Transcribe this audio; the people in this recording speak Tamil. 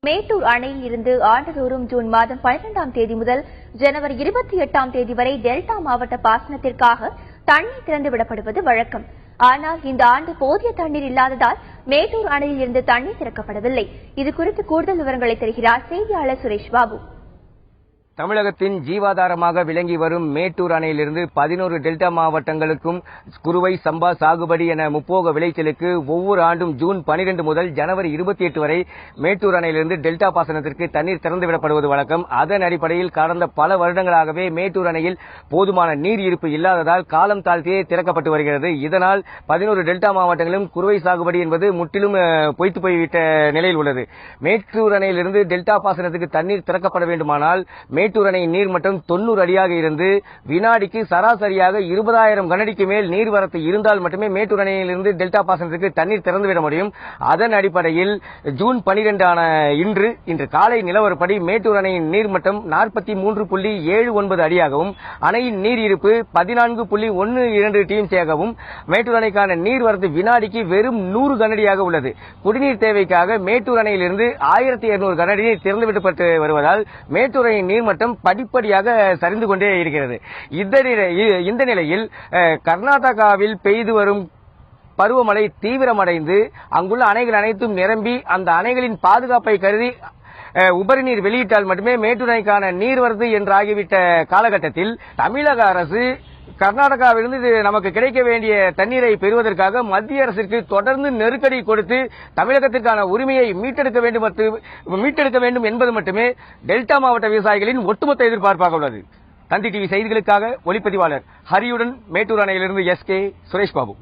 மேட்டூர் அணையில் இருந்து ஆண்டுதோறும் ஜூன் மாதம் 12ஆம் தேதி முதல் ஜனவரி 28ஆம் தேதி வரை டெல்டா மாவட்ட பாசனத்திற்காக தண்ணீர் திறந்துவிடப்படுவது வழக்கம். ஆனால் இந்த ஆண்டு போதிய தண்ணீர் இல்லாததால் மேட்டூர் அணையில் இருந்து தண்ணீர் திறக்கப்படவில்லை. இதுகுறித்து கூடுதல் விவரங்களை தருகிறார் செய்தியாளர் சுரேஷ் பாபு. தமிழகத்தின் ஜீவாதாரமாக விளங்கி வரும் மேட்டூர் அணையிலிருந்து 11 டெல்டா மாவட்டங்களுக்கும் குறுவை, சம்பா சாகுபடி என முப்போக விளைச்சலுக்கு ஒவ்வொரு ஆண்டும் ஜூன் 12 முதல் ஜனவரி 28 வரை மேட்டூர் அணையிலிருந்து டெல்டா பாசனத்திற்கு தண்ணீர் திறந்துவிடப்படுவது வழக்கம். அதன் அடிப்படையில் கடந்த பல வருடங்களாகவே மேட்டூர் அணையில் போதுமான நீர் இருப்பு இல்லாததால் காலம் தாழ்த்தியே திறக்கப்பட்டு வருகிறது. இதனால் 11 டெல்டா மாவட்டங்களும் குறுவை சாகுபடி என்பது முற்றிலும் பொய்த்து போய்விட்ட நிலையில் உள்ளது. மேட்டூர் அணையிலிருந்து டெல்டா பாசனத்துக்கு தண்ணீர் திறக்கப்பட வேண்டுமானால் மேட்டூர் அணையின் நீர்மட்டம் 90 அடியாக இருந்து வினாடிக்கு சராசரியாக 20,000 கனஅடிக்கு மேல் நீர்வரத்து இருந்தால் மட்டுமே மேட்டூர் அணையிலிருந்து டெல்டா பாசனத்திற்கு தண்ணீர் திறந்துவிட முடியும். அதன் அடிப்படையில் ஜூன் 12 ஆன இன்று காலை நிலவரப்படி மேட்டூர் அணையின் நீர்மட்டம் 43.79 அடியாகவும் அணையின் நீர் இருப்பு 14.12 டிஎம்சியாகவும் மேட்டூர் அணைக்கான நீர்வரத்து வினாடிக்கு வெறும் 100 கனஅடியாக உள்ளது. குடிநீர் தேவைக்காக மேட்டூர் அணையிலிருந்து 1200 கனஅடி நீர் திறந்துவிடப்பட்டு வருவதால் மேட்டூர் அணையின் நீர்மட்டம் படிப்படியாக சரிந்து கொண்டே இருக்கிறது. இந்த நிலையில் கர்நாடகாவில் பெய்து வரும் பருவமழை தீவிரமடைந்து அங்குள்ள அணைகள் அனைத்தும் நிரம்பி அந்த அணைகளின் பாதுகாப்பை கருதி உபரி நீர் வெளியிட்டால் மட்டுமே மேட்டூர் அணைக்கான நீர்வரத்து என்று ஆகிவிட்ட காலகட்டத்தில் தமிழக அரசு கர்நாடகாவிலிருந்து நமக்கு கிடைக்க வேண்டிய தண்ணீரை பெறுவதற்காக மத்திய அரசிற்கு தொடர்ந்து நெருக்கடி கொடுத்து தமிழகத்திற்கான உரிமையை மீட்டெடுக்க வேண்டும் என்பது மட்டுமே டெல்டா மாவட்ட விவசாயிகளின் ஒட்டுமொத்த எதிர்பார்ப்பாக உள்ளது. தந்தி டிவி செய்திகளுக்காக ஒளிப்பதிவாளர் ஹரியுடன் மேட்டூர் அணையிலிருந்து SK சுரேஷ் பாபு.